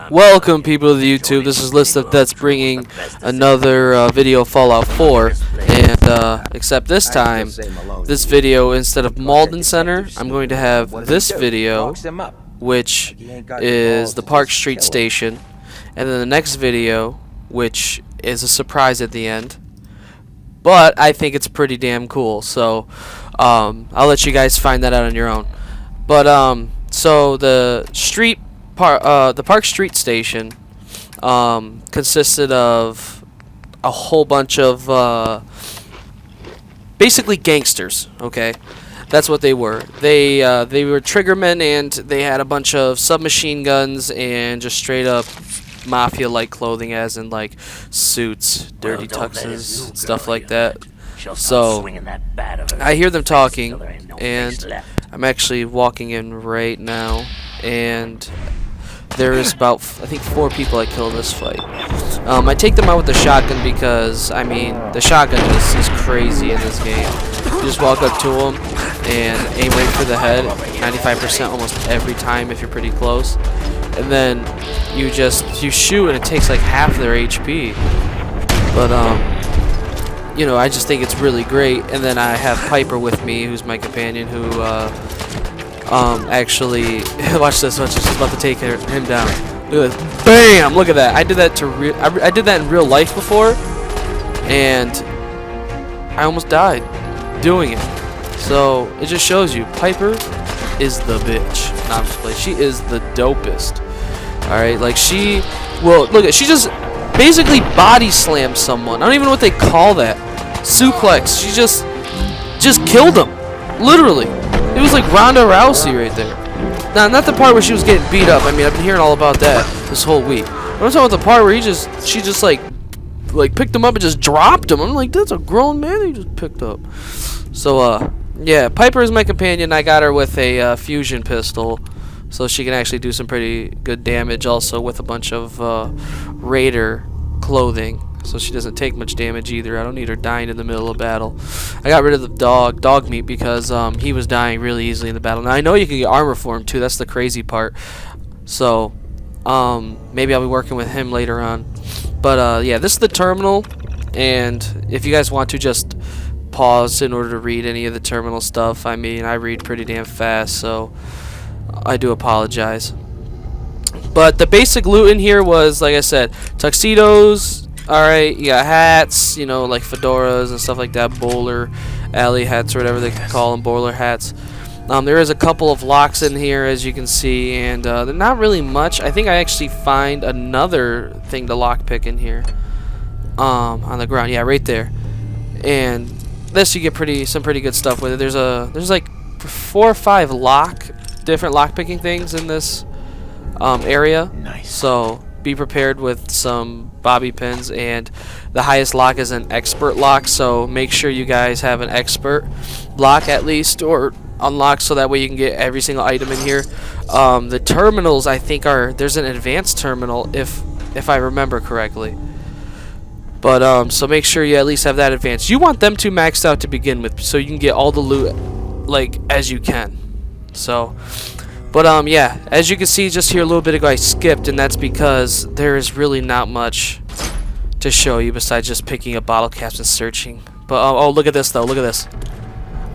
Welcome people to the YouTube. This is List of Deaths bringing another video of Fallout 4, and except this time, this video, instead of Malden Center, I'm going to have this video, which is the Park Street Station, and then the next video, which is a surprise at the end. But I think it's pretty damn cool, so I'll let you guys find that out on your own. But so the Park Street Station consisted of a whole bunch of basically gangsters. Okay, that's what they were. They were Triggermen, and they had a bunch of submachine guns and just straight up mafia-like clothing, as in like suits, dirty tuxes, stuff like that. So I hear them talking, and I'm actually walking in right now, and there is about, I think, 4 people I killed in this fight. I take them out with the shotgun because, I mean, the shotgun is crazy in this game. You just walk up to them and aim right for the head, 95% almost every time if you're pretty close. And then you shoot and it takes like half their HP. But, you know, I just think it's really great. And then I have Piper with me, who's my companion, who, actually, watch this, she's about to take him down. Look at this. Bam! Look at that. I did that I did that in real life before, and I almost died doing it. So it just shows you, Piper is the bitch. Nah, I'm just playing. She is the dopest. All right, like she just basically body slammed someone. I don't even know what they call that. Suplex. She just killed him, literally. It was like Ronda Rousey right there. Now, not the part where she was getting beat up. I mean, I've been hearing all about that this whole week. But I'm talking about the part where she just like picked him up and just dropped him. I'm like, that's a grown man he just picked up. So, yeah, Piper is my companion. I got her with a fusion pistol, so she can actually do some pretty good damage. Also with a bunch of raider clothing, so she doesn't take much damage either. I don't need her dying in the middle of battle. I got rid of the dog meat because he was dying really easily in the battle. Now I know you can get armor for him too. That's the crazy part. So maybe I'll be working with him later on. But yeah, this is the terminal, and if you guys want to just pause in order to read any of the terminal stuff, I mean, I read pretty damn fast, so I do apologize. But the basic loot in here was, like I said, tuxedos. Alright, you got hats, you know, like fedoras and stuff like that, bowler alley hats or whatever they call them, bowler hats. There is a couple of locks in here, as you can see, and they're not really much. I think I actually find another thing to lockpick in here, on the ground. Yeah, right there. And this, you get some pretty good stuff with it. There's like 4 or 5 different lockpicking things in this area. Nice. So be prepared with some bobby pins, and the highest lock is an expert lock, so make sure you guys have an expert lock at least, or unlock, so that way you can get every single item in here. The terminals, I think, there's an advanced terminal if I remember correctly, but so make sure you at least have that advanced. You want them to maxed out to begin with, so you can get all the loot like as you can. So but yeah, as you can see, just here a little bit ago I skipped, and that's because there is really not much to show you besides just picking up bottle caps and searching. But oh, look at this though, look at this.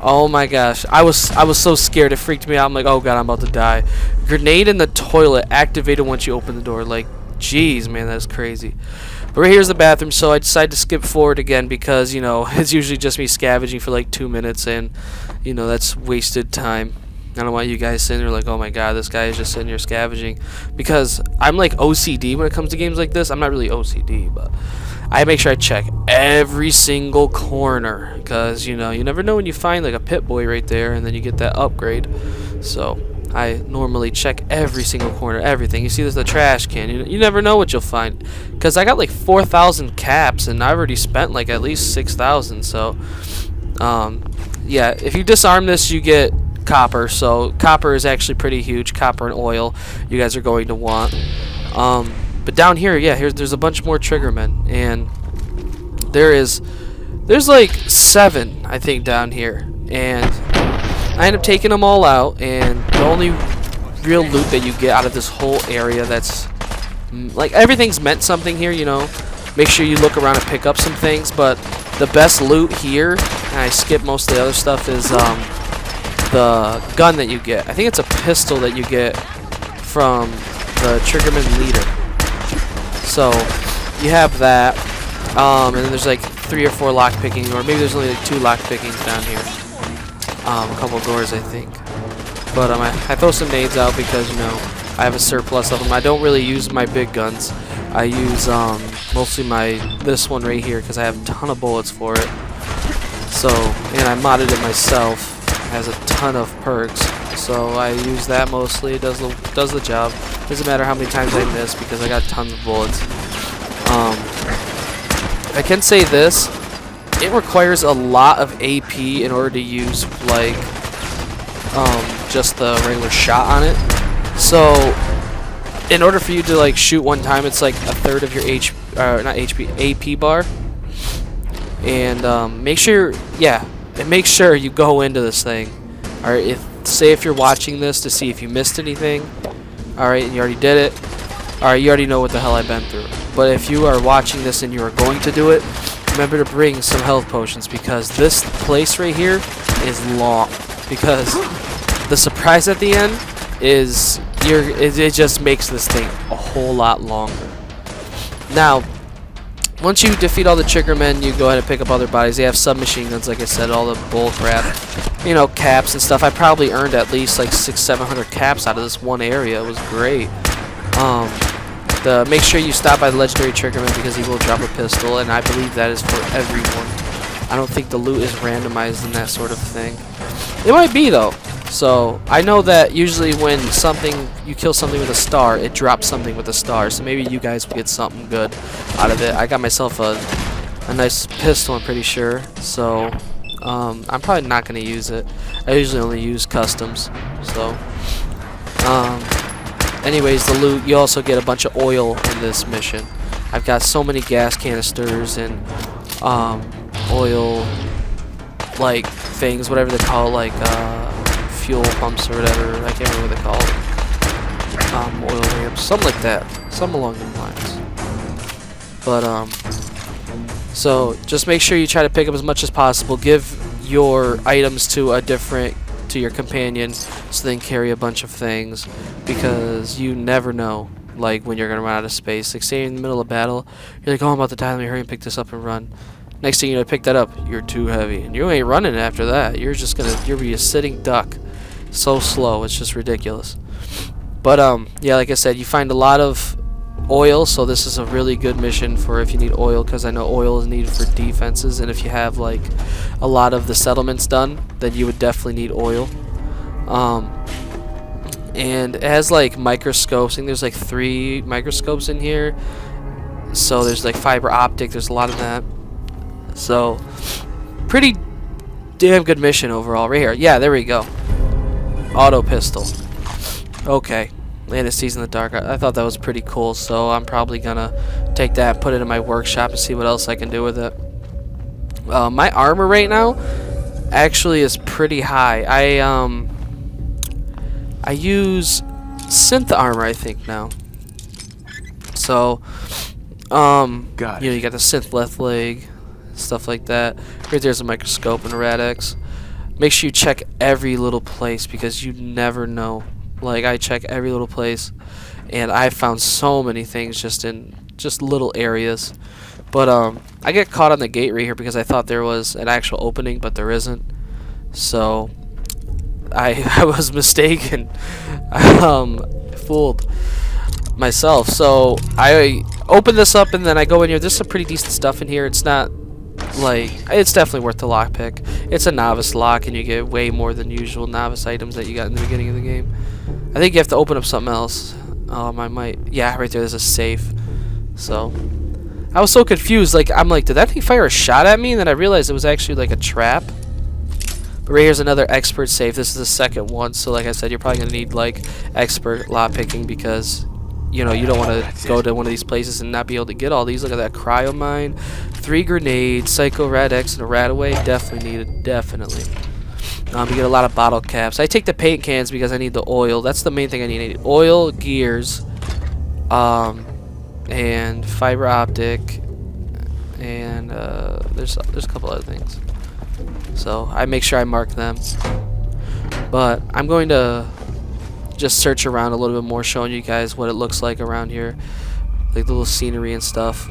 Oh my gosh, I was so scared, it freaked me out. I'm like, oh god, I'm about to die. Grenade in the toilet activated once you open the door. Like, jeez, man, that's crazy. But right here's the bathroom, so I decided to skip forward again because, you know, it's usually just me scavenging for like 2 minutes, and, you know, that's wasted time. I don't want you guys sitting there like, oh my god, this guy is just sitting here scavenging, because I'm like OCD when it comes to games like this. I'm not really OCD, but I make sure I check every single corner, because, you know, you never know when you find like a pit boy right there and then you get that upgrade. So I normally check every single corner, everything. You see there's the trash can, you never know what you'll find, because I got like 4,000 caps and I've already spent like at least 6,000. So yeah, if you disarm this, you get copper. So copper is actually pretty huge. Copper and oil you guys are going to want. But down here, yeah, there's a bunch more Triggermen, and there's like 7, I think, down here, and I end up taking them all out. And the only real loot that you get out of this whole area that's like everything's meant something here, you know. Make sure you look around and pick up some things, but the best loot here, and I skip most of the other stuff, is the gun that you get. I think it's a pistol that you get from the Triggermen leader. So you have that, and then there's like 3 or 4 lock picking, or maybe there's only like 2 lock pickings down here. A couple doors, I think. But I throw some nades out because, you know, I have a surplus of them. I don't really use my big guns. I use mostly this one right here because I have a ton of bullets for it. So, and I modded it myself. It has a ton of perks. So I use that mostly. It does the job. Doesn't matter how many times I miss because I got tons of bullets. I can say this. It requires a lot of AP in order to use like just the regular shot on it. So in order for you to like shoot one time, it's like a third of your AP bar. And make sure you go into this thing. All right, say if you're watching this to see if you missed anything. All right, and you already did it. All right, you already know what the hell I've been through. But if you are watching this and you are going to do it, remember to bring some health potions because this place right here is long. Because the surprise at the end is it just makes this thing a whole lot longer. Now, once you defeat all the Triggermen, you go ahead and pick up other bodies. They have submachine guns, like I said, all the bull crap, you know, caps and stuff. I probably earned at least like 600-700 caps out of this one area. It was great. Make sure you stop by the legendary Triggerman because he will drop a pistol, and I believe that is for everyone. I don't think the loot is randomized in that sort of thing. It might be though. So I know that usually when you kill something with a star, it drops something with a star. So maybe you guys will get something good out of it. I got myself a nice pistol, I'm pretty sure. So I'm probably not going to use it. I usually only use customs. So anyways, the loot, you also get a bunch of oil in this mission. I've got so many gas canisters and oil like things, whatever they call it, like fuel pumps or whatever. I can't remember what they call it. Oil lamps, something like that, something along those lines. But so just make sure you try to pick up as much as possible. Give your items to your companion so they can carry a bunch of things, because you never know like when you're gonna run out of space. Like say you're in the middle of battle, you're like, oh, I'm about to die, let me hurry and pick this up and run. Next thing you know, pick that up, you're too heavy and you ain't running after that. You'll be a sitting duck. So slow, it's just ridiculous. But yeah, like I said, you find a lot of oil, so this is a really good mission for if you need oil, because I know oil is needed for defenses, and if you have like a lot of the settlements done, then you would definitely need oil. And it has like microscopes. I think there's like 3 microscopes in here. So there's like fiber optic, there's a lot of that. So pretty damn good mission overall right here. Yeah, there we go. Auto pistol. Okay. Sees in the dark. I thought that was pretty cool, so I'm probably gonna take that, put it in my workshop, and see what else I can do with it. My armor right now actually is pretty high. I use synth armor, I think, now. So you know, you got the synth left leg, stuff like that. Right there's a microscope and a Rad-X. Make sure you check every little place, because you never know. Like, I check every little place, and I found so many things just in little areas. But I get caught on the gate right here because I thought there was an actual opening, but there isn't. So I was mistaken. Fooled myself. So I open this up, and then I go in here. There's some pretty decent stuff in here. It's not like, it's definitely worth the lockpick. It's a novice lock, and you get way more than usual novice items that you got in the beginning of the game. I think you have to open up something else. I might. Yeah, right there. There's a safe. So I was so confused. Like, I'm like, did that thing fire a shot at me? And then I realized it was actually like a trap. But right here's another expert safe. This is the second one. So like I said, you're probably gonna need like expert lock picking, because you know, you don't want to go to one of these places and not be able to get all these. Look at that cryo mine, 3 grenades, psycho Rad-X, and a Radaway. Definitely needed. Definitely. You get a lot of bottle caps. I take the paint cans because I need the oil. That's the main thing I need. Oil, gears, and fiber optic, and there's a couple other things. So I make sure I mark them. But I'm going to just search around a little bit more, showing you guys what it looks like around here, like the little scenery and stuff.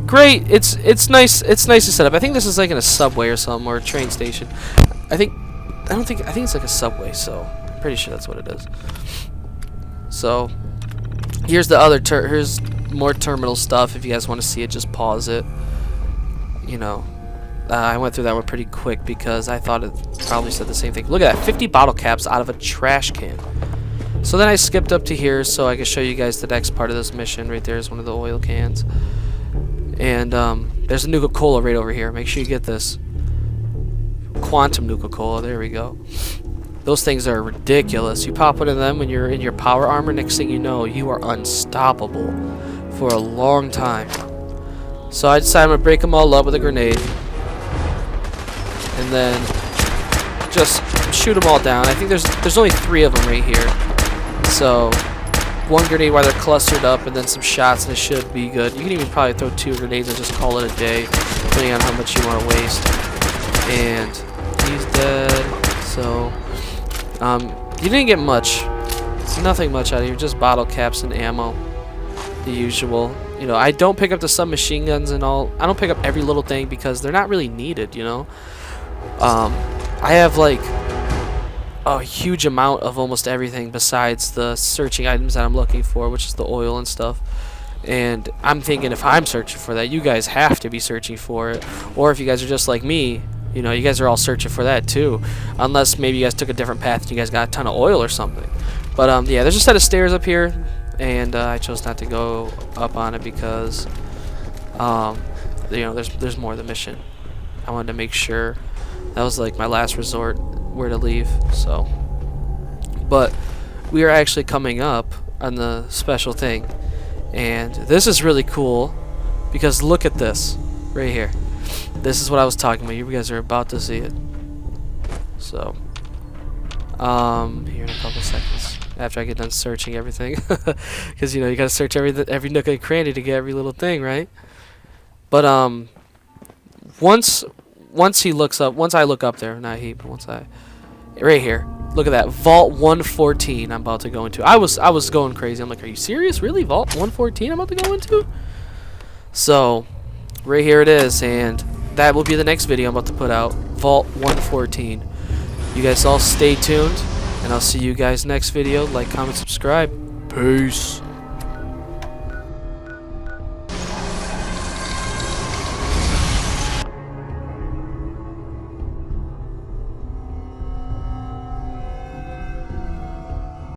Great. It's nice. It's nice to set up. I think this is like in a subway or something, or a train station. I think it's like a subway. So I'm pretty sure that's what it is. So here's the other here's more terminal stuff. If you guys want to see it, just pause it. You know, I went through that one pretty quick because I thought it probably said the same thing. Look at that, 50 bottle caps out of a trash can. So then I skipped up to here so I can show you guys the next part of this mission. Right there is one of the oil cans. And there's a Nuka-Cola right over here. Make sure you get this. Quantum Nuka-Cola, there we go. Those things are ridiculous. You pop one of them when you're in your power armor, next thing you know, you are unstoppable for a long time. So I decided I'm going to break them all up with a grenade. And then just shoot them all down. I think there's only 3 of them right here. So one grenade while they're clustered up, and then some shots, and it should be good. You can even probably throw 2 grenades and just call it a day, depending on how much you want to waste. And he's dead. So you didn't get much, nothing much out of here, just bottle caps and ammo, the usual. You know, I don't pick up the submachine guns and all. I don't pick up every little thing because they're not really needed, you know. I have like a huge amount of almost everything besides the searching items that I'm looking for, which is the oil and stuff. And I'm thinking, if I'm searching for that, you guys have to be searching for it. Or if you guys are just like me, you know, you guys are all searching for that too. Unless maybe you guys took a different path and you guys got a ton of oil or something. But yeah, there's a set of stairs up here, and I chose not to go up on it because you know, there's more of the mission. I wanted to make sure that was like my last resort where to leave. So, but we are actually coming up on the special thing, and this is really cool because look at this right here. This is what I was talking about. You guys are about to see it. So here in a couple seconds after I get done searching everything, because you know, you gotta search every nook and cranny to get every little thing, right? But once he looks up, once I look up there, not he, but once I, right here, look at that, Vault 114 I'm about to go into. I was going crazy. I'm like, are you serious? Really? Vault 114 I'm about to go into? So right here it is, and that will be the next video I'm about to put out, Vault 114. You guys all stay tuned, and I'll see you guys next video. Like, comment, subscribe. Peace.